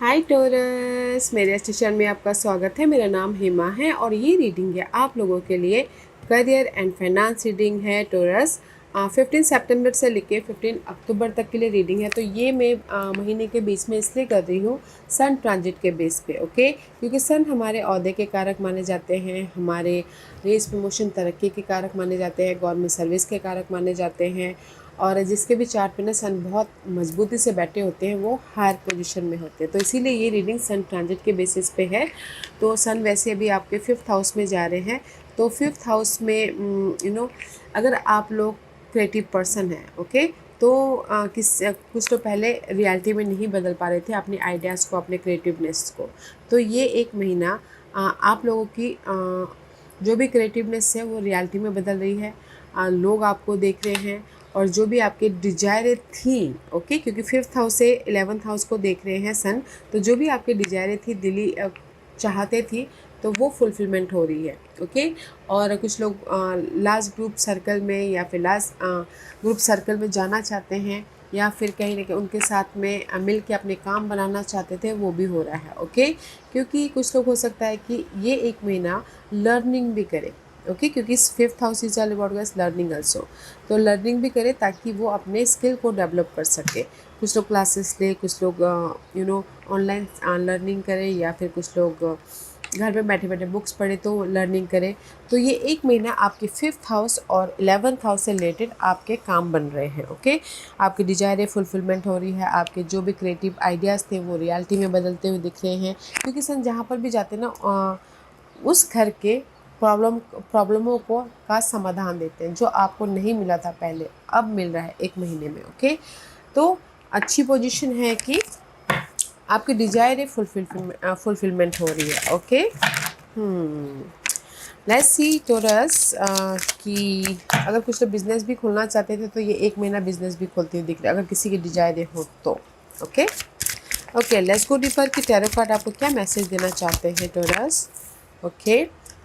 हाय torus, मेरे station में आपका स्वागत है। मेरा नाम हेमा है और ये रीडिंग है आप लोगों के लिए करियर एंड फाइनेंस रीडिंग है टोरस। 15 सितंबर से लेके 15 अक्टूबर तक के लिए रीडिंग है। तो ये मैं महीने के बीच में इसलिए कर रही हूँ सन ट्रांजिट के बेस पे, ओके। क्योंकि सन हमारे ओहदे के कारक माने जाते हैं, हमारे रेस प्रमोशन तरक्की के कारक माने जाते हैं, गवर्नमेंट सर्विस के कारक माने जाते हैं। और जिसके भी चार्ट पे ना सन बहुत मजबूती से बैठे होते हैं वो हायर पोजीशन में होते हैं। तो इसीलिए ये रीडिंग सन ट्रांजिट के बेसिस पे है। तो सन वैसे भी आपके 5th हाउस में जा रहे हैं। तो 5th हाउस में अगर आप लोग क्रिएटिव पर्सन हैं, ओके, तो कुछ तो पहले रियलिटी में नहीं बदल पा रहे थे अपने आइडियाज़ को, अपने क्रिएटिवनेस को। तो ये एक महीना आप लोगों की जो भी क्रिएटिवनेस है वो रियलिटी में बदल रही है। लोग आपको देख रहे हैं और जो भी आपके डिजायरें थी, ओके, क्योंकि 5th हाउस से 11th हाउस को देख रहे हैं सन। तो जो भी आपके डिजायरें थी, दिली चाहते थी, तो वो फुलफिलमेंट हो रही है, ओके। और कुछ लोग लास्ट ग्रुप सर्कल में या फिर लास्ट ग्रुप सर्कल में जाना चाहते हैं, या फिर कहीं ना कहीं उनके साथ में मिल के अपने काम बनाना चाहते थे, वो भी हो रहा है, ओके। क्योंकि कुछ लोग हो सकता है कि ये एक महीना लर्निंग भी करें, ओके, क्योंकि 5th house is all about guys learning also. तो लर्निंग भी करे ताकि वो अपने स्किल को डेवलप कर सके। कुछ लोग क्लासेस ले, कुछ लोग ऑनलाइन लर्निंग करें, या फिर कुछ लोग घर में बैठे बैठे बुक्स पढ़े तो लर्निंग करें। तो ये एक महीना आपके 5th हाउस और 11th हाउस से रिलेटेड आपके काम बन रहे हैं, ओके। आपकी डिजायरें फुलफिलमेंट हो रही है, आपके जो भी क्रिएटिव आइडियाज़ थे वो रियलिटी में बदलते हुए दिख रहे हैं। क्योंकि सन जहाँ पर भी जाते हैं ना, उस घर के प्रॉब्लमों को का समाधान देते हैं, जो आपको नहीं मिला था पहले, अब मिल रहा है एक महीने में, ओके। तो अच्छी पोजीशन है कि आपकी डिजायर फुलफिलमेंट हो रही है, ओके। लेट्स सी टोरस कि अगर कुछ लोग बिजनेस भी खोलना चाहते थे तो ये एक महीना बिजनेस भी खोलते हुए दिख रहा है, अगर किसी की डिजायर हो तो, okay. Okay, let's go deeper कि टैरो कार्ड आपको क्या मैसेज देना चाहते हैं टोरस, ओके।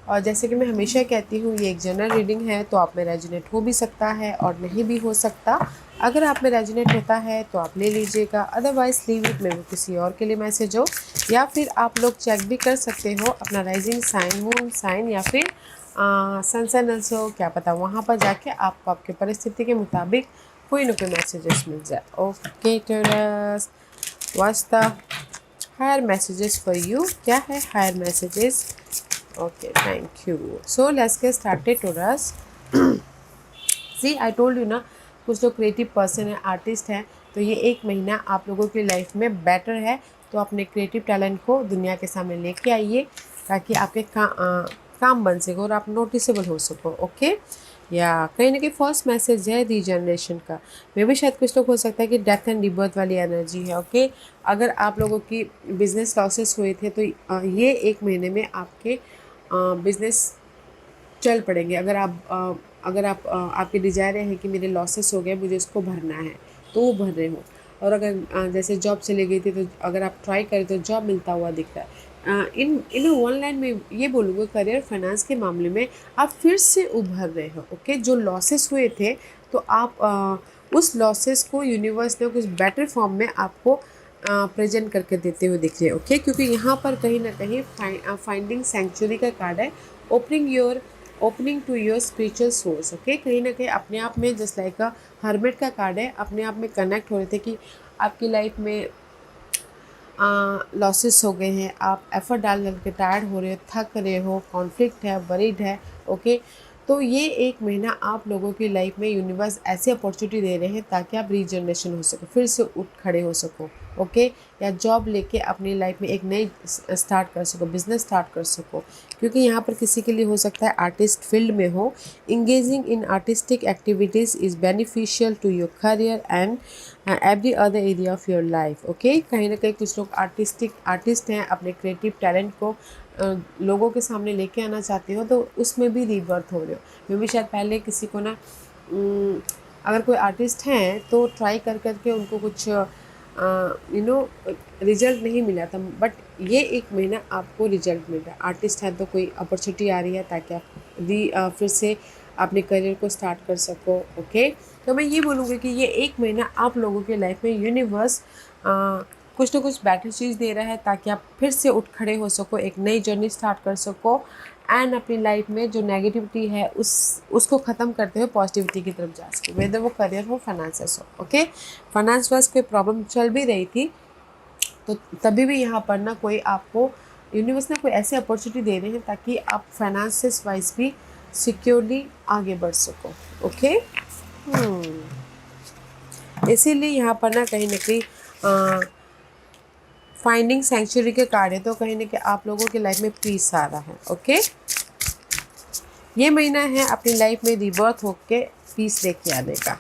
और जैसे कि मैं हमेशा कहती हूँ, ये एक जनरल रीडिंग है, तो आप में रेजोनेट हो भी सकता है और नहीं भी हो सकता। अगर आप में रेजोनेट होता है तो आप ले लीजिएगा, अदरवाइज लीव इट, में वो किसी और के लिए मैसेज हो। या फिर आप लोग चेक भी कर सकते हो अपना राइजिंग साइन, मून साइन, या फिर सन साइन हो, क्या पता वहाँ पर जाके आपको आपके परिस्थिति के मुताबिक कोई ना कोई मैसेजेस मिल जाए, okay Taurus. What's the higher messages for you, क्या है higher messages? Okay, thank you. So let's get started Taurus. See I told you ना, कुछ लोग क्रिएटिव पर्सन है, आर्टिस्ट हैं, तो ये एक महीना आप लोगों की लाइफ में बेटर है। तो अपने क्रिएटिव टैलेंट को दुनिया के सामने लेके आइए ताकि आपके काम बन सके और आप नोटिसेबल हो सको, ओके। या कहीं ना कहीं फर्स्ट मैसेज है रीजनरेशन का। मे भी शायद कुछ लोग हो सकता है कि डेथ एंड रिबर्थ वाली एनर्जी है, ओके। अगर आप लोगों की बिजनेस लॉसेस हुए थे तो ये एक महीने में आपके बिजनेस चल पड़ेंगे। अगर आप आपकी डिज़ायर है कि मेरे लॉसेस हो गए, मुझे उसको भरना है, तो वो भर रहे हो। और अगर जैसे जॉब चली गई थी तो अगर आप ट्राई करें तो जॉब मिलता हुआ दिख रहा है। इन वन लाइन में ये बोलूँगा, करियर फाइनेंस के मामले में आप फिर से उभर रहे हो, ओके। जो लॉसेस हुए थे तो आप उस लॉसेस को यूनिवर्स ने कुछ बेटर फॉर्म में आपको प्रेजेंट करके देते हुए दिख रहे हैं, ओके। क्योंकि यहाँ पर कहीं ना कहीं फाइंडिंग सेंचुरी का कार्ड है, opening to your spiritual source, okay. कहीं ना कहीं अपने आप में जस्ट लाइक अ हर्मिट का कार्ड है, अपने आप में कनेक्ट हो रहे थे कि आपकी लाइफ में लॉसेस हो गए हैं, आप एफर्ट डाल करके टायर्ड हो रहे हो, थक रहे हो, कॉन्फ्लिक्ट है, वरीड है, ओके। तो ये एक महीना आप लोगों की लाइफ में यूनिवर्स ऐसी अपॉर्चुनिटी दे रहे हैं ताकि आप रीजनरेशन हो सको, फिर से उठ खड़े हो सको, ओके। या जॉब लेके अपनी लाइफ में एक नई स्टार्ट कर सको, बिजनेस स्टार्ट कर सको। क्योंकि यहाँ पर किसी के लिए हो सकता है आर्टिस्ट फील्ड में हो, engaging in artistic activities is beneficial to your career and every other area of your life, okay. कहीं ना कहीं कुछ लोग आर्टिस्ट हैं, अपने क्रिएटिव टैलेंट को लोगों के सामने लेके आना चाहते हो, तो उसमें भी रीबर्थ हो रहे हो। मे भी शायद पहले किसी को ना अगर कोई आर्टिस्ट हैं तो ट्राई कर करके उनको कुछ रिजल्ट नहीं मिला था, बट ये एक महीना आपको रिजल्ट मिल रहा है। आर्टिस्ट है तो कोई अपॉर्चुनिटी आ रही है ताकि आप फिर से अपने करियर को स्टार्ट कर सको, ओके। तो मैं ये बोलूँगी कि ये एक महीना आप लोगों के लाइफ में यूनिवर्स कुछ ना कुछ बेटर चीज़ दे रहा है ताकि आप फिर से उठ खड़े हो सको, एक नई जर्नी स्टार्ट कर सको एंड अपनी लाइफ में जो नेगेटिविटी है उसको ख़त्म करते हुए पॉजिटिविटी की तरफ जा सके, वेदर वो करियर हो, फाइनेंसेस हो। ओके, फाइनेंस वाइज कोई प्रॉब्लम चल भी रही थी तो तभी भी यहाँ पर ना कोई आपको यूनिवर्स ने कोई ऐसी अपॉर्चुनिटी दे रहे हैं ताकि आप फाइनेंसेस वाइज भी सिक्योरली आगे बढ़ सको। ओके, इसीलिए यहाँ पर ना कहीं फाइंडिंग सेंचुरी के कार्ड है, तो कहीं ना कहीं आप लोगों की लाइफ में पीस आ रहा है। ओके, ये महीना है अपनी लाइफ में रिबर्थ होके पीस लेके आने का,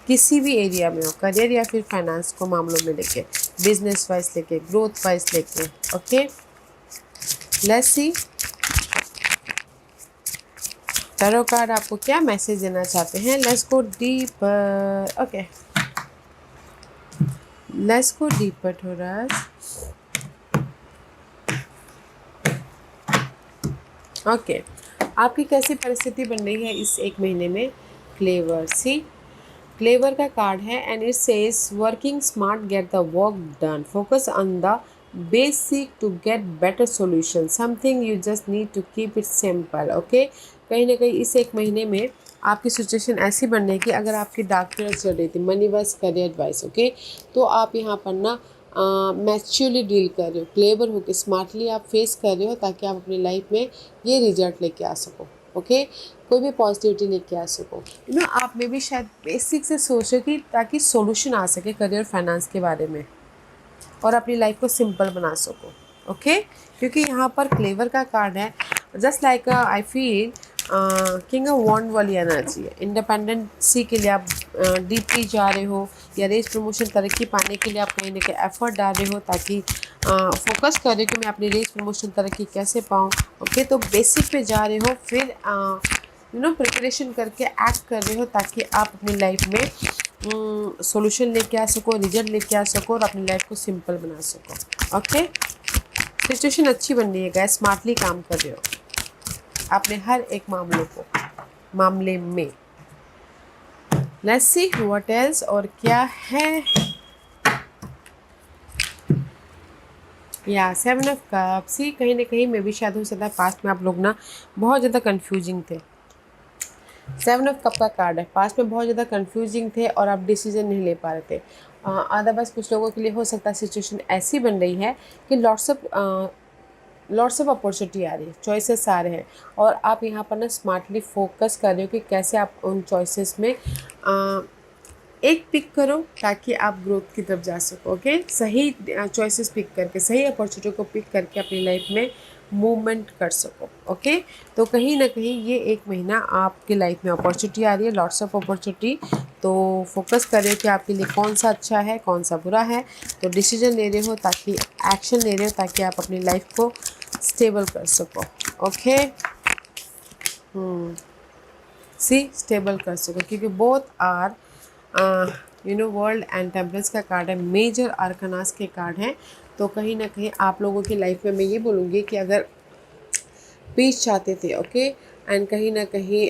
किसी भी एरिया में हो, करियर या फिर फाइनेंस को मामलों में लेके, बिजनेस वाइज लेके, ग्रोथ वाइज लेके। Okay, let's see tarot card आपको क्या मैसेज देना चाहते हैं। Let's go deeper. Okay, let's go deeper थोड़ा। ओके, आपकी कैसी परिस्थिति बन रही है इस एक महीने में। क्लेवर, सी क्लेवर का कार्ड है and it says working smart get the work done, focus on the basic to get better solution, something you just need to keep it simple. Okay, कहीं ना कहीं इस एक महीने में आपकी सिचुएशन ऐसी बन रही है कि अगर आपकी डार्क पीरियड चल रही थी, money wise, career wise, okay, तो आप यहाँ पर ना मैच्योरली डील कर रहे हो, क्लेवर होकर स्मार्टली आप फेस कर रहे हो ताकि आप अपनी लाइफ में ये रिजल्ट लेके आ सको। ओके, कोई भी पॉजिटिविटी लेके आ सको। आप में भी शायद बेसिक से सोचो कि ताकि सॉल्यूशन आ सके करियर फाइनेंस के बारे में और अपनी लाइफ को सिंपल बना सको। ओके, क्योंकि यहाँ पर क्लेवर का कार्ड है, just like I feel king of wand वाली एनर्जी है। इंडिपेंडेंसी के लिए आप डीपली जा रहे हो या रेस प्रमोशन तरक्की पाने के लिए आप कहीं ना कहीं एफर्ट डाल रहे हो ताकि फोकस कर रहे हो कि मैं अपनी रेस प्रमोशन तरक्की कैसे पाऊँ। ओके, तो बेसिक पे जा रहे हो, फिर प्रिपरेशन करके एक्ट कर रहे हो ताकि आप अपनी लाइफ में सॉल्यूशन लेके आ सको, रिजल्ट लेके आ सको और अपनी लाइफ को सिंपल बना सको। ओके, सिचुएशन अच्छी बन रही है गाइस, स्मार्टली काम कर रहे हो अपने हर एक मामले में। लेट्स सी व्हाट एल्स, और क्या है। या 7 ऑफ कप्स। सी कहीं ना कहीं मैं भी शायद हो सकता है पास्ट में आप लोग ना बहुत ज़्यादा कंफ्यूजिंग थे। 7 ऑफ कप का कार्ड है, पास्ट में बहुत ज़्यादा कंफ्यूजिंग थे और आप डिसीजन नहीं ले पा रहे थे। अदरवाइज कुछ लोगों के लिए हो सकता है सिचुएशन ऐसी बन रही है कि लॉट्स ऑफ अपॉर्चुनिटी आ रही है, चॉइसेस आ रहे हैं और आप यहाँ पर ना स्मार्टली फोकस कर रहे हो कि कैसे आप उन चॉइसेस में एक पिक करो ताकि आप ग्रोथ की तरफ जा सको। ओके, सही चॉइसेस पिक करके, सही अपॉर्चुनिटी को पिक करके अपनी लाइफ में मूवमेंट कर सको। ओके, तो कहीं ना कहीं ये एक महीना आपकी लाइफ में अपॉर्चुनिटी आ रही है, लॉट्स ऑफ अपॉर्चुनिटी। तो फोकस करें कि आपके लिए कौन सा अच्छा है, कौन सा बुरा है। तो डिसीजन ले रहे हो ताकि एक्शन ले रहे हो ताकि आप अपनी लाइफ को स्टेबल कर सको। ओके, सी स्टेबल कर सको, क्योंकि both are world and temperance का कार्ड है, मेजर आर्कनास के कार्ड हैं। तो कहीं ना कहीं आप लोगों की लाइफ में मैं ये बोलूँगी कि अगर पीस चाहते थे, ओके, एंड कहीं ना कहीं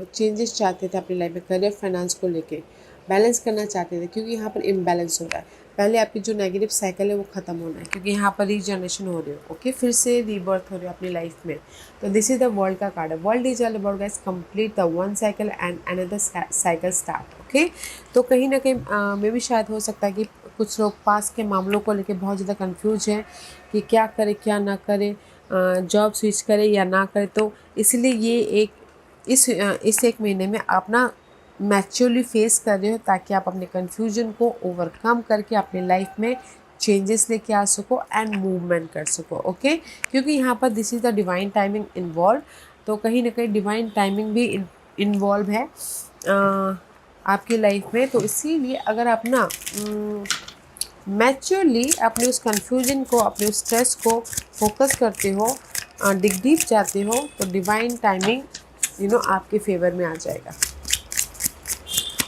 चेंजेस चाहते थे अपनी लाइफ में, करियर फाइनेंस को लेके बैलेंस करना चाहते थे, क्योंकि यहाँ पर इम्बैलेंस हो रहा है। पहले आपकी जो नेगेटिव साइकिल है वो ख़त्म होना है, क्योंकि यहाँ पर रीजनरेशन हो रही हो। ओके, फिर से रीबर्थ हो रही है अपनी लाइफ में। तो दिस इज द वर्ल्ड का कार्ड है। World is all about guys complete the one cycle and another cycle start. Okay, तो कहीं ना कहीं में भी शायद हो सकता है कि कुछ लोग पास के मामलों को लेकर बहुत ज़्यादा कन्फ्यूज हैं कि क्या करें क्या ना करें, जॉब स्विच करें या ना करें। तो इसलिए ये इस एक महीने में आप ना मैच्योरली फेस कर रहे हो ताकि आप अपने कन्फ्यूजन को ओवरकम करके अपनी लाइफ में चेंजेस लेके आ सको एंड मूवमेंट कर सको। ओके, क्योंकि यहाँ पर this is the divine timing involve. तो कहीं ना कहीं डिवाइन टाइमिंग भी इन्वॉल्व है आपकी लाइफ में। तो इसीलिए अगर आप ना मैच्योरली अपने उस कन्फ्यूजन को, अपने उस स्ट्रेस को फोकस करते हो, डिग डीप जाते हो, तो डिवाइन टाइमिंग आपके फेवर में आ जाएगा।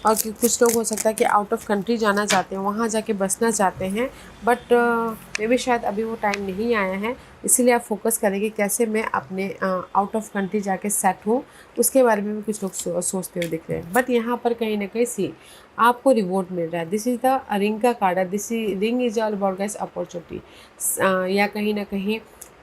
और कुछ लोग हो सकता है कि आउट ऑफ कंट्री जाना चाहते हैं, वहाँ जाके बसना चाहते हैं, बट मे भी शायद अभी वो टाइम नहीं आया है। इसीलिए आप फोकस करेंगे कैसे मैं अपने आउट ऑफ कंट्री जाके सेट हूँ, उसके बारे में भी कुछ लोग सोचते हुए दिख रहे हैं। बट यहाँ पर कहीं ना कहीं सी आपको रिवॉर्ड मिल रहा है। दिस इज़ द रिंग का कार्ड है। This ring is all about guys opportunity, या कहीं ना कहीं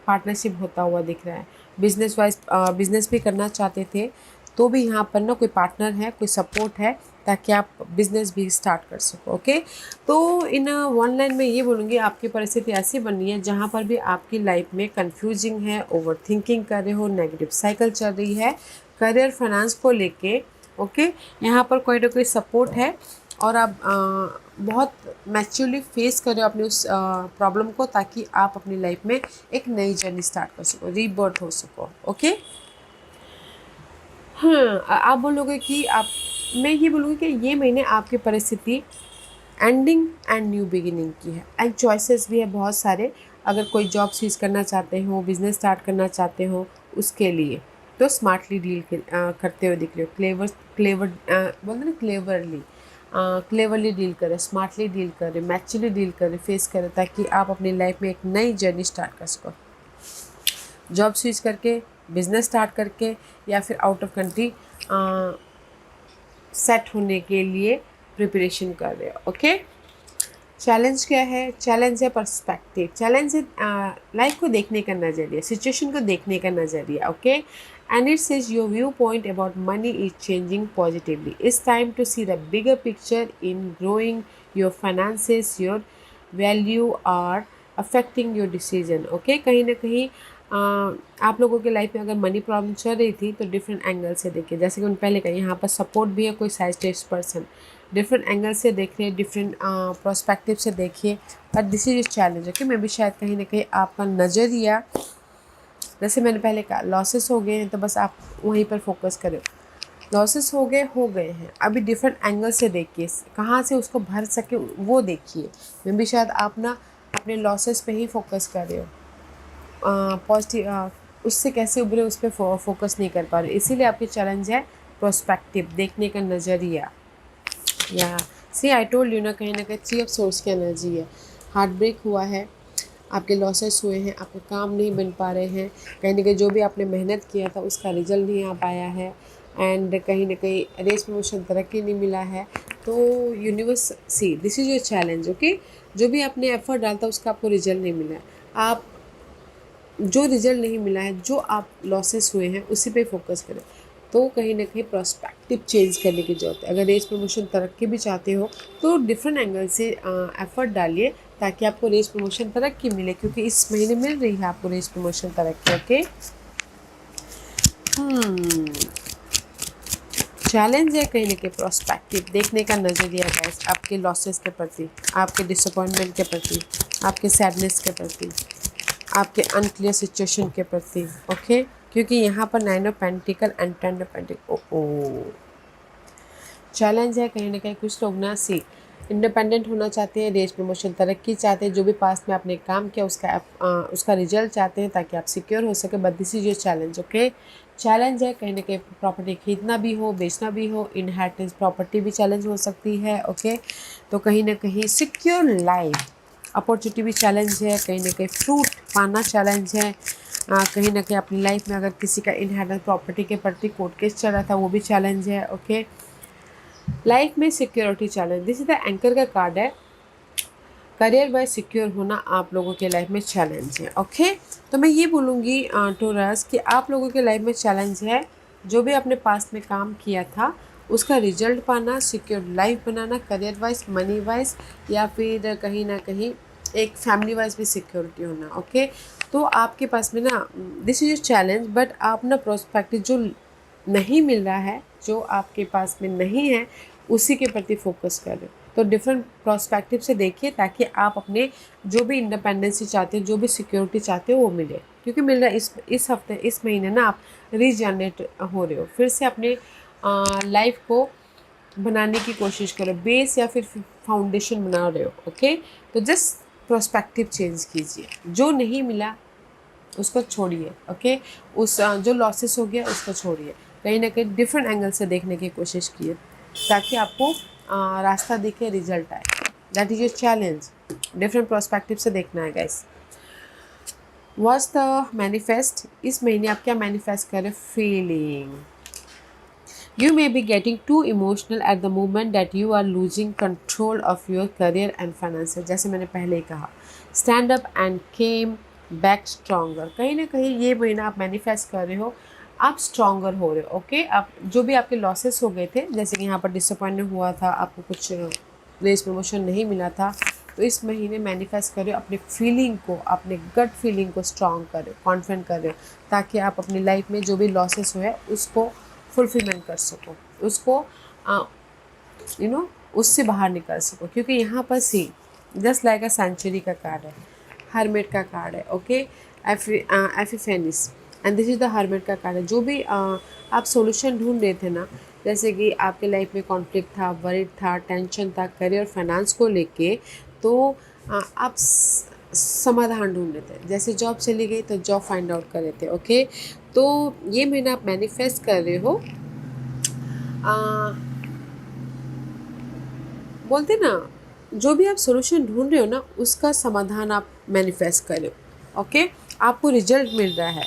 पार्टनरशिप होता हुआ दिख रहा है। बिजनेस वाइज बिजनेस भी करना चाहते थे तो भी यहाँ पर ना कोई पार्टनर है, कोई सपोर्ट है, ताकि आप बिजनेस भी स्टार्ट कर सको। ओके, तो इन वन लाइन में ये बोलूँगी, आपकी परिस्थिति ऐसी बनी है जहाँ पर भी आपकी लाइफ में कंफ्यूजिंग है, ओवर थिंकिंग कर रहे हो, नेगेटिव साइकिल चल रही है करियर फाइनेंस को लेके। ओके, यहाँ पर कोई ना कोई सपोर्ट है और आप बहुत मैच्योरली फेस कर रहे हो अपनी उस प्रॉब्लम को, ताकि आप अपनी लाइफ में एक नई जर्नी स्टार्ट कर सको, रीबर्थ हो सको। ओके, हाँ, आप बोलोगे कि आप, मैं ये बोलूँगी कि ये महीने आपकी परिस्थिति एंडिंग एंड न्यू बिगिनिंग की है, एंड चॉइसेस भी है बहुत सारे। अगर कोई जॉब स्विच करना चाहते हो, बिजनेस स्टार्ट करना चाहते हो, उसके लिए तो स्मार्टली डील करते हुए दिख रहे हो। क्लेवर बोलते ना, क्लेवरली डील करें, स्मार्टली डील करें, मैच्योरली डील करें, फेस करें, ताकि आप अपनी लाइफ में एक नई जर्नी स्टार्ट कर सको। जॉब स्विच करके, बिजनेस स्टार्ट करके, या फिर आउट ऑफ कंट्री सेट होने के लिए प्रिपरेशन कर रहे हो। ओके, चैलेंज क्या है? चैलेंज है पर्सपेक्टिव। चैलेंज है लाइफ को देखने का नज़रिया, सिचुएशन को देखने का नज़रिया। Okay, and it says your view point about money is changing positively. It's time to see the bigger picture in growing your finances, your value are affecting your decision. Okay, कहीं ना कहीं आप लोगों के लाइफ में अगर money problem चल रही थी तो डिफरेंट एंगल से देखिए, जैसे कि उन पहले कहा यहाँ पर सपोर्ट भी है, कोई साइस्टेस्ट पर्सन, डिफरेंट एंगल से देख रहे हैं, डिफरेंट प्रोस्पेक्टिव से देखिए। But this is challenge. Okay, मैं भी शायद कहीं ना कहीं आपका नज़रिया, जैसे मैंने पहले कहा, लॉसेस हो गए हैं तो बस आप वहीं पर फोकस करें। लॉसेस हो गए हैं, अभी डिफरेंट एंगल से देखिए, कहाँ से उसको भर सके वो देखिए। मैं भी शायद आप ना अपने लॉसेस पे ही फोकस कर रहे हो, पॉजिटिव उससे कैसे उभरे उस पर फोकस नहीं कर पा रहे, इसीलिए आपकी चैलेंज है प्रोस्पेक्टिव, देखने का नज़रिया। या सी आई टोल्ड यू ना, कहीं ना कहीं 3 ऑफ सोर्स की एनर्जी है। हार्ट ब्रेक हुआ है, आपके लॉसेस हुए हैं, आपके काम नहीं बन पा रहे हैं, कहीं ना कहीं जो भी आपने मेहनत किया था उसका रिजल्ट नहीं आ पाया है, एंड कहीं ना कहीं रेस प्रमोशन तरक्की नहीं मिला है। तो universe C this is your challenge. Okay, जो भी आपने एफर्ट डाला था उसका आपको रिजल्ट नहीं मिला है। आप जो रिजल्ट नहीं मिला है, जो आप लॉसेस हुए हैं, उसी पे फोकस करें। तो कहीं ना कहीं प्रोस्पेक्टिव चेंज करने की ज़रूरत है। अगर रेस प्रमोशन तरक्की भी चाहते हो तो डिफरेंट एंगल से एफर्ट डालिए, ताकि आपको रेस प्रमोशन तरक्की मिले, क्योंकि इस महीने मिल रही है आपको रेस प्रमोशन तरक्की। ओके, चैलेंज है कहीं ना कहीं प्रोस्पेक्टिव, देखने का नज़रिया गाइस, आपके लॉसेस के प्रति, आपके डिसअपॉइंटमेंट के प्रति, आपके सैडनेस के प्रति, आपके अनक्लियर सिचुएशन के प्रति। ओके, क्योंकि यहाँ पर 9 of pentacle and 10 of pentacle challenge है कहीं ना कहीं। कुछ लोग ना सी इंडिपेंडेंट होना चाहते हैं, रेस प्रमोशन तरक्की चाहते हैं, जो भी पास्ट में आपने काम किया उसका रिजल्ट चाहते हैं, ताकि आप सिक्योर हो सके। But this is your challenge. Okay, challenge है कहीं ना कहीं प्रॉपर्टी खरीदना भी हो, बेचना भी हो, इनहेरिटेंस प्रॉपर्टी भी चैलेंज हो सकती है। ओके, तो कहीं ना कहीं सिक्योर लाइफ अपॉर्चुनिटी भी चैलेंज है, कहीं ना कहीं फ्रूट पाना चैलेंज है, कहीं ना कहीं अपनी लाइफ में अगर किसी का इनहेरिटेंस प्रॉपर्टी के प्रति कोर्ट केस चल रहा था वो भी चैलेंज है। ओके, लाइफ में security challenge, this is the anchor का कार्ड है। करियर वाइज सिक्योर होना आप लोगों के लाइफ में चैलेंज है। ओके, तो मैं ये बोलूँगी टोरस कि आप लोगों के लाइफ में चैलेंज है, जो भी आपने पास्ट में काम किया था उसका रिजल्ट पाना, सिक्योर लाइफ बनाना, करियर वाइज, मनी वाइज, या फिर कहीं ना कहीं एक फैमिली वाइज भी सिक्योरिटी होना। ओके, तो आपके पास में ना दिस इज चैलेंज, बट आप ना प्रोस्पेक्टिव जो नहीं मिल रहा है, जो आपके पास में नहीं है, उसी के प्रति फोकस करें। तो डिफरेंट प्रोस्पेक्टिव से देखिए, ताकि आप अपने जो भी इंडिपेंडेंसी चाहते हैं, जो भी सिक्योरिटी चाहते हो वो मिले। क्योंकि मिल रहा है इस हफ्ते, इस महीने ना आप रीजनरेट हो रहे हो, फिर से अपने लाइफ को बनाने की कोशिश करो, बेस या फिर फाउंडेशन बना रहे हो। ओके, तो जस्ट प्रोस्पेक्टिव चेंज कीजिए, जो नहीं मिला उसको छोड़िए। ओके, उस जो लॉसेस हो गया उसको छोड़िए, कहीं ना कहीं डिफरेंट एंगल से देखने की कोशिश कीजिए। ताकि आपको रास्ता दिखे, रिजल्ट आए। That is your challenge. Different perspective से देखना है गाइस। व्हाट्स द मैनिफेस्ट, इस महीने आप क्या मैनिफेस्ट करें? Feeling. You may be getting too emotional at the moment that you are losing control of your career and finances. जैसे मैंने पहले ही कहा, stand up and came back stronger। कहीं ना कहीं ये महीना आप मैनिफेस्ट कर रहे हो, आप स्ट्रॉन्गर हो रहे हो। ओके, आप जो भी आपके लॉसेस हो गए थे, जैसे कि यहाँ पर डिसअपॉइंटमेंट हुआ था, आपको कुछ रेस प्रमोशन नहीं मिला था, तो इस महीने मैनिफेस्ट कर रहे हो अपनी फीलिंग को, अपने गट फीलिंग को स्ट्रॉन्ग कर रहे हो, कॉन्फिडेंट कर रहे हो, ताकि आप अपनी लाइफ में जो भी लॉसेस हुए उसको फुलफिलमेंट कर सको, उसको उससे बाहर निकल सको। क्योंकि यहाँ पर see just like a century का कार्ड है, हर्मिट का कार्ड है। Okay, epiphanies, and this is the hermit का कार्ड है। जो भी आप सॉल्यूशन ढूंढ रहे थे ना, जैसे कि आपके लाइफ में कॉन्फ्लिक्ट था, वरीड था, टेंशन था करियर और फाइनेंस को लेके, तो आप समाधान ढूंढ रहे थे। जैसे जॉब चली गई तो जॉब फाइंड आउट कर रहे थे। ओके, तो ये महीना आप मैनिफेस्ट कर रहे हो, बोलते ना, जो भी आप सॉल्यूशन ढूंढ रहे हो ना, उसका समाधान आप मैनिफेस्ट कर रहे हो। ओके, आपको रिजल्ट मिल रहा है।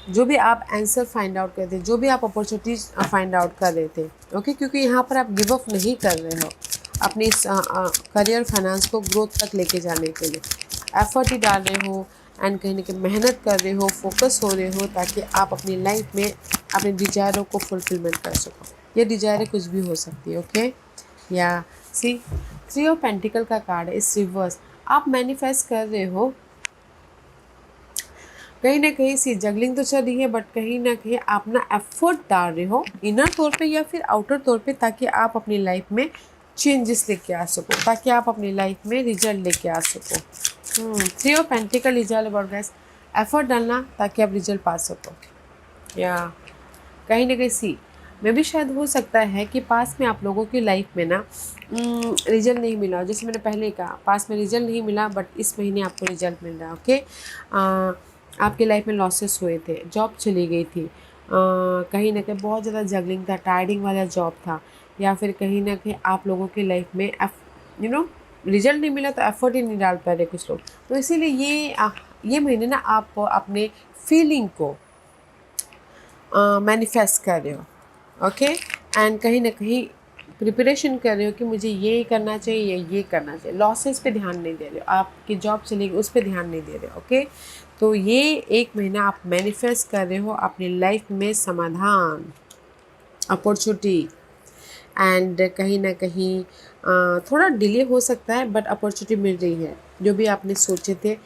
जो भी आप आंसर फाइंड आउट कर रहे थे, जो भी आप अपॉर्चुनिटीज फाइंड आउट कर रहे थे। ओके, क्योंकि यहाँ पर आप गिव अप नहीं कर रहे हो अपनी करियर फाइनेंस को ग्रोथ तक लेके जाने के लिए। एफर्ट ही डाल रहे हो एंड कहीं ना कहीं मेहनत कर रहे हो, फोकस हो रहे हो, ताकि आप अपनी लाइफ में अपने डिजायरों को फुलफिलमेंट कर सको। ये डिजायरें कुछ भी हो सकती है। ओके, या सी 3 ऑफ पेंटिकल का कार्ड है, इस रिवर्स। आप मैनिफेस्ट कर रहे हो, कहीं ना कहीं सी जगलिंग तो चल रही है, बट कहीं ना कहीं आप ना एफर्ट डाल रहे हो इनर तौर पे या फिर आउटर तौर पे, ताकि आप अपनी लाइफ में चेंजेस लेके आ सको, ताकि आप अपनी लाइफ में रिजल्ट लेके आ सको। 3 of pentacle result about guys, effort डालना ताकि आप रिजल्ट पा सको। या कहीं ना कहीं सी में भी शायद हो सकता है कि पास में आप लोगों की लाइफ में ना रिजल्ट नहीं मिला। जैसे मैंने पहले कहा, पास में रिजल्ट नहीं मिला, बट इस महीने आपको रिजल्ट मिल रहा है। ओके, आपकी लाइफ में लॉसेस हुए थे, जॉब चली गई थी, कहीं ना कहीं बहुत ज़्यादा जगलिंग था, टायरिंग वाला जॉब था, या फिर कहीं ना कहीं आप लोगों की लाइफ में रिजल्ट नहीं मिला तो एफर्ट ही नहीं डाल पा रहे कुछ लोग। तो इसीलिए ये महीने ना आप अपने फीलिंग को मैनिफेस्ट कर रहे हो। ओके, एंड कहीं ना कहीं प्रिपरेशन कर रहे हो कि मुझे ये करना चाहिए या ये करना चाहिए। लॉसेस पे ध्यान नहीं दे रहे हो, आपकी जॉब चलेगी उस पर ध्यान नहीं दे रहे हो। ओके, तो ये एक महीना आप मैनिफेस्ट कर रहे हो अपनी लाइफ में समाधान, अपॉर्चुनिटी, एंड कहीं ना कहीं थोड़ा डिले हो सकता है, बट अपॉर्चुनिटी मिल रही है। जो भी आपने सोचे थे,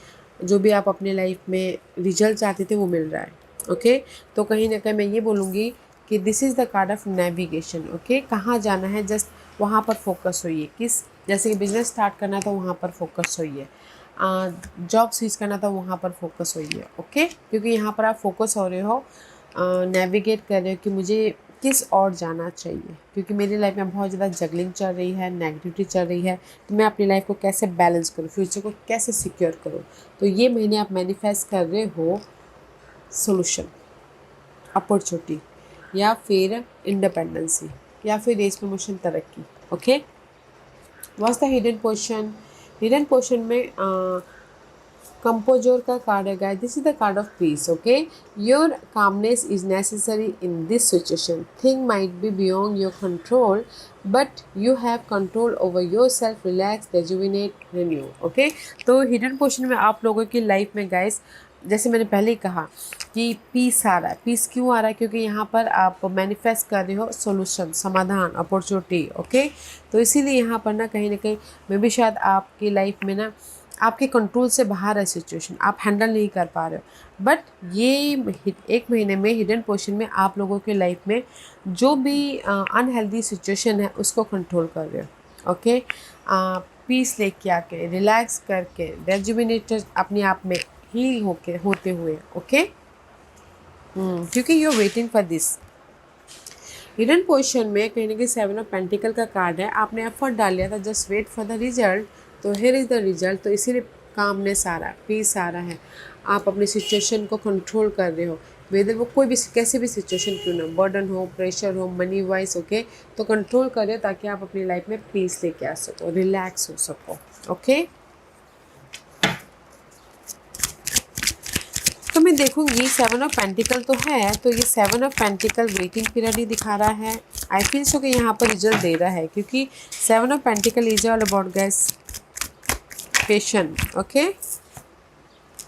जो भी आप अपने लाइफ में रिजल्ट चाहते थे, वो मिल रहा है। ओके, तो कहीं ना कहीं मैं ये बोलूँगी कि this is the card of navigation. Okay, कहाँ जाना है जस्ट वहाँ पर फोकस होइए। किस, जैसे कि बिजनेस स्टार्ट करना तो वहाँ पर फोकस होइए, जॉब स्विच करना था वहाँ पर फोकस होइए। ओके, क्योंकि यहाँ पर आप फोकस हो रहे हो, नेविगेट कर रहे हो कि मुझे किस और जाना चाहिए, क्योंकि मेरी लाइफ में बहुत ज़्यादा जगलिंग चल रही है, नेगेटिविटी चल रही है, तो मैं अपनी लाइफ को कैसे बैलेंस करूँ, फ्यूचर को कैसे सिक्योर करूँ। तो ये महीने आप मैनिफेस्ट कर रहे हो सोल्यूशन, अपॉर्चुनिटी, या फिर इंडिपेंडेंसी, या फिर रेस प्रमोशन, तरक्की। Okay, what's the hidden portion? Hidden portion में कंपोजर का कार्ड है guys, this is the card of peace. Okay, your calmness is necessary in this situation, thing might be beyond your control, but you have control over your self, relax, rejuvenate, renew. Okay, तो hidden portion में आप लोगों की life में guys, जैसे मैंने पहले ही कहा कि पीस आ रहा है। पीस क्यों आ रहा है? क्योंकि यहाँ पर आप मैनिफेस्ट कर रहे हो सोल्यूशन, समाधान, अपॉर्चुनिटी। ओके, तो इसीलिए यहाँ पर ना कहीं मैं भी शायद आपकी लाइफ में ना आपके कंट्रोल से बाहर है सिचुएशन, आप हैंडल नहीं कर पा रहे हो, बट ये एक महीने में हिडन पोर्शन में आप लोगों के लाइफ में जो भी अनहेल्दी सिचुएशन है उसको कंट्रोल कर रहे हो। ओके, पीस लेके आके, रिलैक्स करके, रेजुविनेटेड अपने आप में हील होते हुए। ओके, क्योंकि you are waiting for this. Hidden portion में कहीं ना कहीं 7 ऑफ पेंटिकल का कार्ड है, आपने एफर्ट डाल लिया था, just wait for the result, तो हियर इज़ द रिजल्ट। तो इसीलिए कामनेस आ रहा है, पीस आ रहा है, आप अपनी सिचुएशन को कंट्रोल कर रहे हो, वेदर वो कोई भी कैसी भी सिचुएशन क्यों ना, बर्डन हो, प्रेशर हो, मनी वाइज, ओके, तो कंट्रोल करें ताकि आप अपनी लाइफ में पीस लेके आ सको, रिलैक्स हो सको। ओके, तो मैं देखूंगी 7 ऑफ पेंटिकल तो है, तो ये 7 ऑफ पेंटिकल वेटिंग पीरियड ही दिखा रहा है। आई फील सो कि यहाँ पर रिजल्ट दे रहा है, क्योंकि 7 of pentacle is all about gas patient. Okay,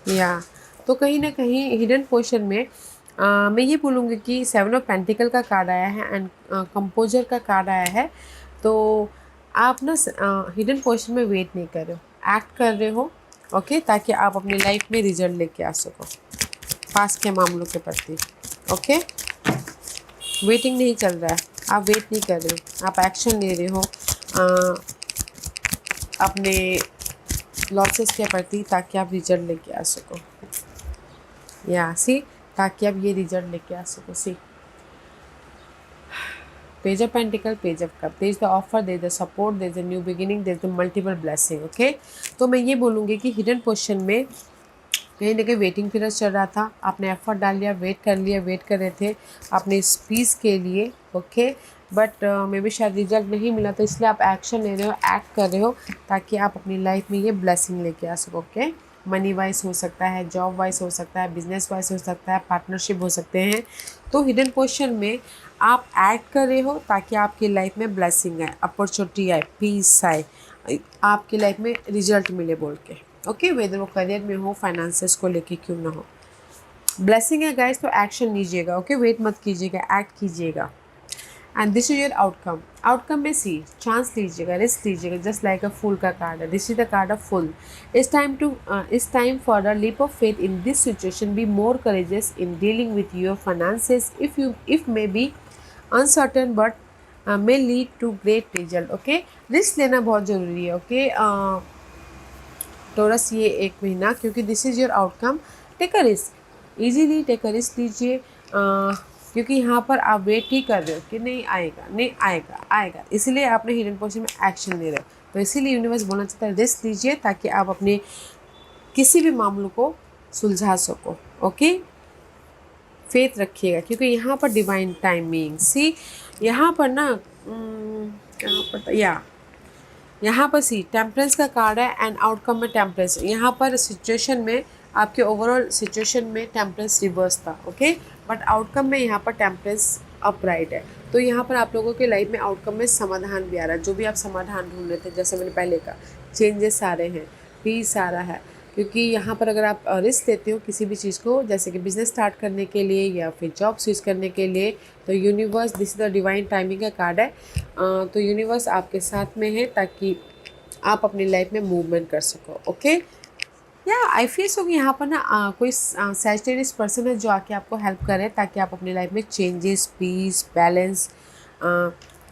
या तो कहीं ना कहीं हिडन पोर्शन में मैं ये बोलूँगी कि 7 ऑफ पेंटिकल का कार्ड आया है एंड कंपोजर का कार्ड आया है। तो आप ना हिडन पोर्शन में वेट नहीं कर रहे हो, एक्ट कर रहे हो, ओके, ताकि आप अपनी लाइफ में रिजल्ट लेके आ सको पास के मामलों के प्रति। ओके, वेटिंग नहीं चल रहा है, आप वेट नहीं कर रहे हो, आप एक्शन ले रहे हो अपने लॉसेस के प्रति, ताकि आप रिजल्ट लेके आ सको। या सी, ताकि आप ये रिजल्ट लेके आ सको। See, page of pentacle, page of cup, there is the offer, there is the support, there is the new beginning, there is the multiple blessing. Okay, तो मैं ये बोलूँगी कि हिडन पोर्शन में कहीं ना कहीं वेटिंग पीरियड चल रहा था, आपने एफर्ट डाल लिया, वेट कर लिया, वेट कर रहे थे अपने इस पीस के लिए। ओके, बट मे बी शायद रिजल्ट नहीं मिला, तो इसलिए आप एक्शन ले रहे हो, एक्ट कर रहे हो, ताकि आप अपनी लाइफ में ये ब्लेसिंग लेके आ सको। ओके, मनी वाइज हो सकता है, जॉब वाइज हो सकता है, बिजनेस वाइज हो सकता है, पार्टनरशिप हो सकते हैं। तो हिडन पोर्शन में आप एक्ट कर रहे हो ताकि आपकी लाइफ में ब्लेसिंग आए, अपॉर्चुनिटी आए, पीस आए, आपकी लाइफ में रिजल्ट मिले बोल के। ओके, वेदर वो करियर में हो, फाइनेंसेस को लेके क्यों ना हो, ब्लेसिंग है गाइस, तो एक्शन लीजिएगा। ओके, वेट मत कीजिएगा, एक्ट कीजिएगा। And this is your outcome. Outcome में सी, चांस लीजिएगा, रिस्क लीजिएगा, जस्ट लाइक अ फूल का कार्ड है। This is the card of fool. It's time for a leap of faith in this situation. Be more courageous in dealing with your finances if may be uncertain but may lead to great result. Okay, risk लेना बहुत ज़रूरी है। Okay, torus ये 1 महीना, क्योंकि this is your outcome, take a risk, easily take a risk लीजिए, क्योंकि यहाँ पर आप वेट ही कर रहे हो कि नहीं आएगा, नहीं आएगा, आएगा, इसीलिए आपने हिडन पोर्शन में एक्शन ले रहे हो। तो इसीलिए यूनिवर्स बोलना चाहता है रिस्क लीजिए, ताकि आप अपने किसी भी मामलों को सुलझा सको। ओके, फेथ रखिएगा, क्योंकि यहाँ पर डिवाइन टाइमिंग, सी यहाँ पर ना यहाँ पर यहाँ पर सी टेम्परेंस का कार्ड है एंड आउटकम में टेम्परेंस। यहाँ पर सिचुएशन में, आपके ओवरऑल सिचुएशन में टेम्परेंस रिवर्स था। ओके, बट आउटकम में यहाँ पर टेम्परेंस अपराइट है। तो यहाँ पर आप लोगों के लाइफ में आउटकम में समाधान भी आ रहा है, जो भी आप समाधान ढूंढ रहे थे, जैसे मैंने पहले कहा, चेंजेस आ रहे हैं, पीस आ रहा है। क्योंकि यहाँ पर अगर आप रिस्क लेते हो किसी भी चीज़ को, जैसे कि बिज़नेस स्टार्ट करने के लिए या फिर जॉब स्विच करने के लिए, तो universe, this is the divine timing का कार्ड है। तो यूनिवर्स आपके साथ में है, ताकि आप अपनी लाइफ में मूवमेंट कर सको। ओके, या आई फील सो कि यहाँ पर ना कोई सैजिटेरियस पर्सन है जो आके आपको हेल्प करे, ताकि आप अपनी लाइफ में चेंजेस, पीस, बैलेंस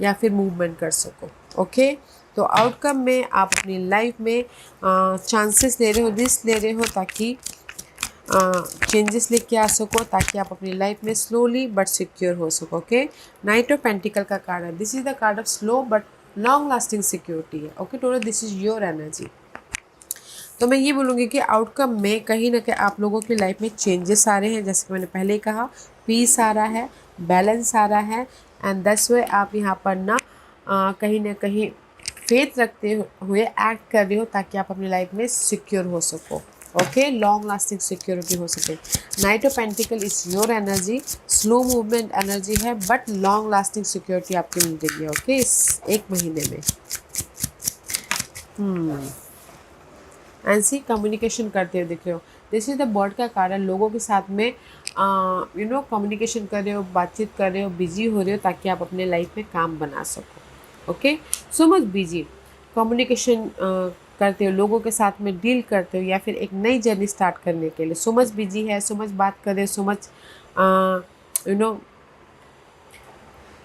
या फिर मूवमेंट कर सको। ओके, तो आउटकम में आप अपनी लाइफ में चांसेस ले रहे हो, रिस्क ले रहे हो, ताकि चेंजेस लेके आ सको, ताकि आप अपनी लाइफ में स्लोली बट सिक्योर हो सको। ओके, नाइट ऑफ पेंटिकल का कार्ड है, this is the card of slow but long lasting security है। Okay Taurus, this is your energy. तो मैं ये बोलूँगी कि आउटकम में कहीं ना कहीं आप लोगों की लाइफ में चेंजेस आ रहे हैं, जैसे कि मैंने पहले ही कहा, पीस आ रहा है, बैलेंस आ रहा है, एंड दैट्स वे आप यहाँ पर ना कहीं ना कहीं फेथ रखते हुए एक्ट कर रहे हो, ताकि आप अपनी लाइफ में सिक्योर हो सको। ओके, लॉन्ग लास्टिंग सिक्योरिटी हो सके। Night of pentacle is your energy, slow movement energy है, बट लॉन्ग लास्टिंग सिक्योरिटी आपकी मिल रही है। ओके, इस 1 महीने में एंड सी कम्युनिकेशन करते हुए दिख रहे हो। दिस इज द बर्ड का कारण, लोगों के साथ में कम्युनिकेशन कर रहे हो, बातचीत कर रहे हो, बिजी हो रहे हो, ताकि आप अपने लाइफ में काम बना सको। Okay, so much busy communication करते हो, लोगों के साथ में डील करते हो, या फिर एक नई जर्नी स्टार्ट करने के लिए सो मच बिजी है, सो मच बात कर रहे हो, सो मच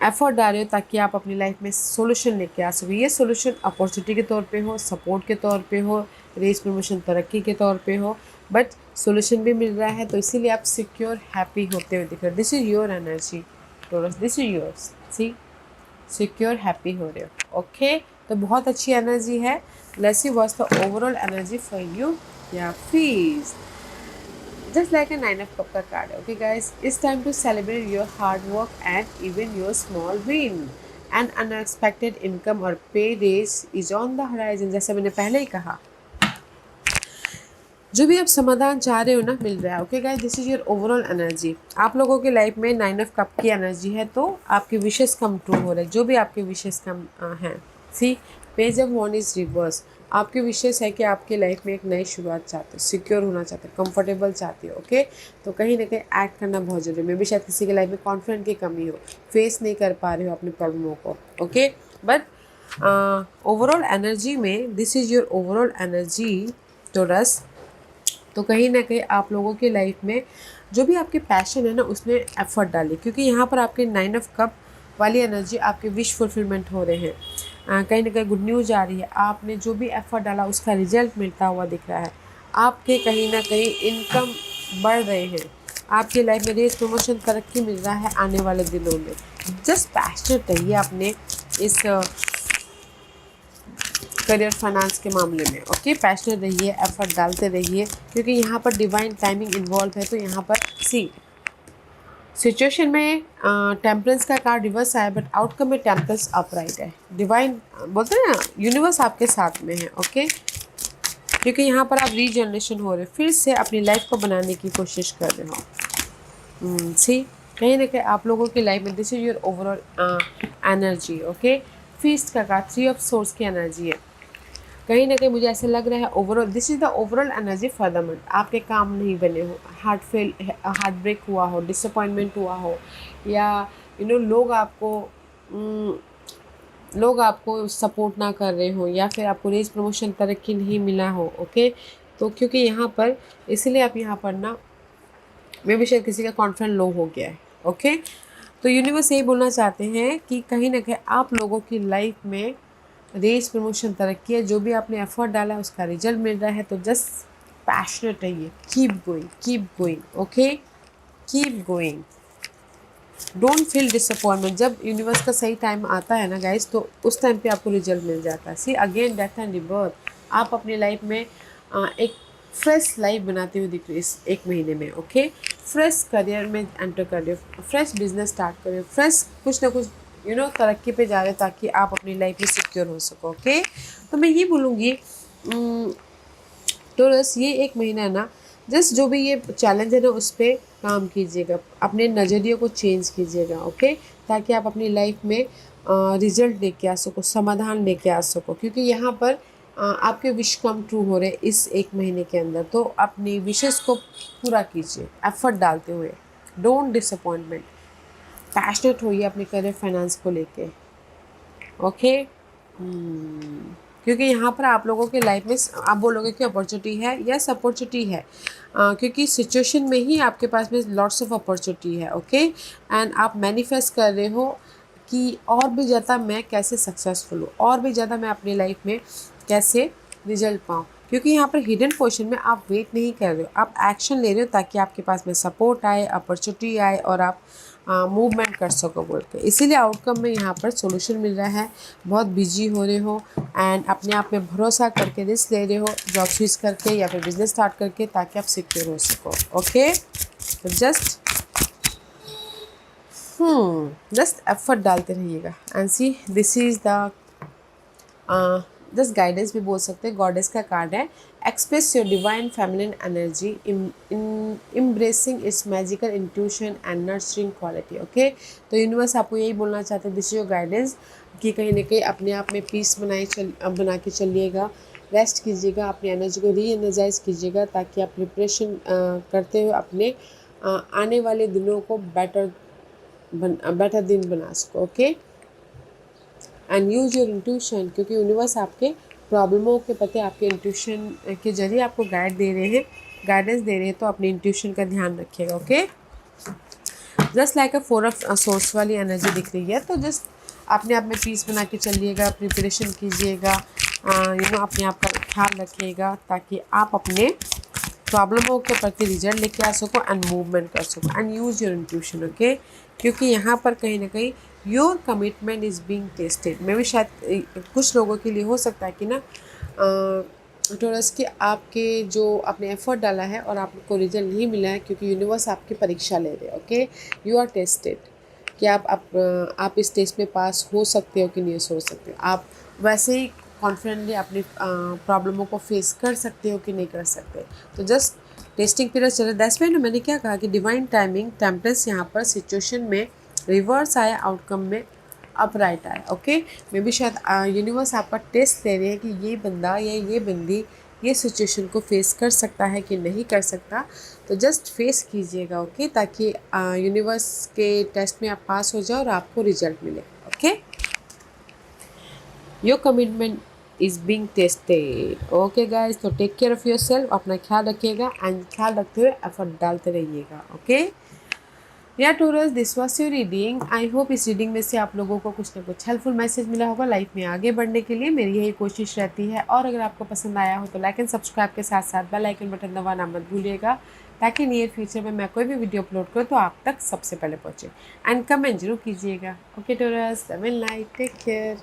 एफर्ट डाल रहे हो, ताकि आप अपनी लाइफ में सोल्यूशन लेके आ सको। ये सोल्यूशन अपॉर्चुनिटी के तौर पे हो, सपोर्ट के तौर पे हो, रेस प्रमोशन तरक्की के तौर पे हो, बट सोल्यूशन भी मिल रहा है, तो इसीलिए आप सिक्योर हैप्पी होते हुए दिख रहे हो। This is your energy Taurus, this is yours, see secure happy हो रहे हो। ओके, तो बहुत अच्छी एनर्जी है। Let's see what's the overall energy for you या please. Just like a 9 of Cup का कार्ड है। Okay guys, it's time to celebrate your hard work and even your small win. And unexpected income और pay raise is on the horizon. जैसे मैंने पहले ही कहा, जो भी आप समाधान चाह रहे हो ना, मिल रहा है। Okay guys, this is your overall energy. आप लोगों की लाइफ में 9 of Cup की एनर्जी है, तो आपके विशेष कम ट्रू हो रहे हैं, जो भी आपके विशेष कम हैं। See, page of one is reverse. आपके विशेष है कि आपकी लाइफ में एक नई शुरुआत चाहते हो, सिक्योर होना चाहते हो, कंफर्टेबल चाहते हो। ओके, तो कहीं ना कहीं एक्ट करना बहुत जरूरी है। मे भी शायद किसी की लाइफ में कॉन्फिडेंट की कमी हो, फेस नहीं कर पा रहे हो अपनी प्रॉब्लमों को। ओके, बट ओवरऑल एनर्जी में this is your overall energy Taurus. तो कहीं ना कहीं आप लोगों की लाइफ में जो भी आपके पैशन है ना, उसमें एफर्ट डालिए, क्योंकि यहाँ पर आपके 9 of Cup वाली एनर्जी, आपके विश फुलफिलमेंट हो रहे हैं। कहीं ना कहीं गुड न्यूज़ आ रही है। आपने जो भी एफर्ट डाला उसका रिजल्ट मिलता हुआ दिख रहा है। आपके कहीं ना कहीं इनकम बढ़ रहे हैं। आपकी लाइफ में रेस प्रमोशन तरक्की मिल रहा है आने वाले दिनों में। जस्ट पैशनेट रहिए अपने इस करियर फाइनेंस के मामले में। ओके, पैशनेट रहिए, एफर्ट डालते रहिए, क्योंकि यहाँ पर डिवाइन टाइमिंग इन्वॉल्व है। तो यहाँ पर सी सिचुएशन में टेम्परेंस का कार्ड रिवर्स आया, बट आउटकम में टेम्परेंस अपराइट है। डिवाइन बोलते हैं ना, यूनिवर्स आपके साथ में है। ओके, क्योंकि यहाँ पर आप रीजनरेशन हो रहे हो, फिर से अपनी लाइफ को बनाने की कोशिश कर रहे हो। सी, कहीं ना कहीं आप लोगों की लाइफ में this is your overall energy. Okay, feast का कार्ड 3 of Swords की एनर्जी है। कहीं ना कहीं मुझे ऐसा लग रहा है overall this is the overall energy for the month. आपके काम नहीं बने हो, हार्ट ब्रेक हुआ हो, डिसअपॉइंटमेंट हुआ हो, या लोग आपको सपोर्ट ना कर रहे हो, या फिर आपको रेस प्रमोशन तरक्की नहीं मिला हो। ओके, तो क्योंकि यहाँ पर इसलिए आप यहाँ पर ना, मे भी शायद किसी का कॉन्फिडेंस लो हो गया है। ओके, तो यूनिवर्स यही बोलना चाहते हैं कि कहीं ना कहीं आप लोगों की लाइफ में रेस प्रमोशन तरक्की है। जो भी आपने एफर्ट डाला है उसका रिजल्ट मिल रहा है। तो जस्ट पैशनेट रहिए, keep going, keep going. Okay, keep going, don't feel disappointment. जब यूनिवर्स का सही टाइम आता है ना गाइस, तो उस टाइम पे आपको रिजल्ट मिल जाता है। सी, अगेन डेथ एंड रिबर्थ। आप अपनी लाइफ में एक फ्रेश लाइफ बनाते हुए दिख रही है इस एक महीने में। ओके, फ्रेश करियर में एंटर कर रहे हो, फ्रेश बिजनेस स्टार्ट कर रहे हो, फ्रेश कुछ ना कुछ तरक्की पे जा रहे हो, ताकि आप अपनी लाइफ में सिक्योर हो सको। ओके, तो मैं ये बोलूँगी टोरस, ये एक महीना है ना, जस्ट जो भी ये चैलेंज है ना, उस पर काम कीजिएगा, अपने नज़रिए को चेंज कीजिएगा। ओके, ताकि आप अपनी लाइफ में रिजल्ट लेके आ सको, समाधान लेके आ सको, क्योंकि यहाँ पर आपके विश कम ट्रू हो रहे इस एक महीने के अंदर। तो अपनी विशेष को पूरा कीजिए, एफर्ट डालते हुए, डोंट डिसअपॉइंटमेंट, पैशनेट होइए अपने करियर फाइनेंस को लेके। ओके, क्योंकि यहाँ पर आप लोगों के लाइफ में आप बोलोगे कि अपॉर्चुनिटी है, यस अपॉर्चुनिटी है, क्योंकि सिचुएशन में ही आपके पास में लॉट्स ऑफ अपॉर्चुनिटी है। ओके, एंड आप मैनिफेस्ट कर रहे हो कि और भी ज़्यादा मैं कैसे सक्सेसफुल हूँ, और भी ज़्यादा मैं अपनी लाइफ में कैसे रिजल्ट पाऊँ, क्योंकि यहाँ पर हिडन पोजीशन में आप वेट नहीं कर रहे हो, आप एक्शन ले रहे हो, ताकि आपके पास में सपोर्ट आए, अपॉर्चुनिटी आए, और आप मूवमेंट कर सको बोल के। इसीलिए आउटकम में यहाँ पर सोल्यूशन मिल रहा है। बहुत बिजी हो रहे हो एंड अपने आप में भरोसा करके रिस्क ले रहे हो, जॉब स्विच करके या फिर बिजनेस स्टार्ट करके, ताकि आप सिक्योर हो सको। ओके, तो जस्ट एफर्ट डालते रहिएगा। And see, this is the just guidance भी बोल सकते हैं, गॉडेस का कार्ड है। Express your divine feminine energy embracing its magical intuition and nurturing quality. Okay, तो यूनिवर्स आपको यही बोलना चाहते हैं, दिस इज योर गाइडेंस, कि कहीं ना कहीं अपने आप में पीस बना के चलिएगा, रेस्ट कीजिएगा, अपनी एनर्जी को री एनर्जाइज कीजिएगा, ताकि आप प्रिपरेशन करते हुए अपने आने वाले दिनों को बेटर दिन बना सको। Okay, and use your intuition, क्योंकि यूनिवर्स आपके प्रॉब्लमों के प्रति आपके इंट्यूशन के जरिए आपको गाइडेंस दे रहे हैं। तो अपने इंट्यूशन का ध्यान रखिएगा। Okay, just like 4 of Swords वाली एनर्जी दिख रही है। तो जस्ट अपने आप में पीस बना के चलिएगा, प्रिपरेशन कीजिएगा, अपने आप का ख्याल रखिएगा, ताकि आप अपने प्रॉब्लमों के प्रति रिजल्ट लेके आ सको एंड मूवमेंट कर सको। And use your intuition. Okay, क्योंकि यहाँ पर कहीं ना कहीं your commitment is being tested. मैं भी शायद कुछ लोगों के लिए हो सकता है कि ना टोरस कि आपके जो आपने एफर्ट डाला है और आपको रिजल्ट नहीं मिला है, क्योंकि यूनिवर्स आपकी परीक्षा ले रहे हैं। ओके, यू आर टेस्टेड कि आप इस टेस्ट में पास हो सकते हो कि नहीं हो सकते हो। आप वैसे ही कॉन्फिडेंटली अपनी प्रॉब्लमों को फेस कर सकते हो कि नहीं कर सकते। तो जस्ट टेस्टिंग पीरियड चल रहा है। दैट्स व्हाई मैंने क्या कहा कि डिवाइन टाइमिंग टेम्परेंस यहाँ पर सिचुएशन में रिवर्स आया, आउटकम में अपराइट आया। ओके, मे बी शायद यूनिवर्स आपका टेस्ट ले रहे हैं कि ये बंदा या ये बंदी ये सिचुएशन को फेस कर सकता है कि नहीं कर सकता। तो जस्ट फेस कीजिएगा। ओके, ताकि यूनिवर्स के टेस्ट में आप पास हो जाओ और आपको रिजल्ट मिले। Okay, your commitment is being tested. Okay guys, तो take care of yourself, अपना ख्याल रखिएगा एंड ख्याल रखते हुए एफर्ट डालते रहिएगा। ओके या tourers, this was your reading. I hope इस रीडिंग में से आप लोगों को कुछ ना कुछ हेल्पफुल मैसेज मिला होगा लाइफ में आगे बढ़ने के लिए। मेरी यही कोशिश रहती है। और अगर आपको पसंद आया हो तो लाइक एंड सब्सक्राइब के साथ साथ बेल आइकन बटन दबाना मत भूलिएगा, ताकि नियर फ्यूचर में मैं कोई भी वीडियो अपलोड करूँ तो आप तक सबसे पहले पहुँचे। एंड कमेंट जरूर कीजिएगा। Okay Taurus, love and light, take care.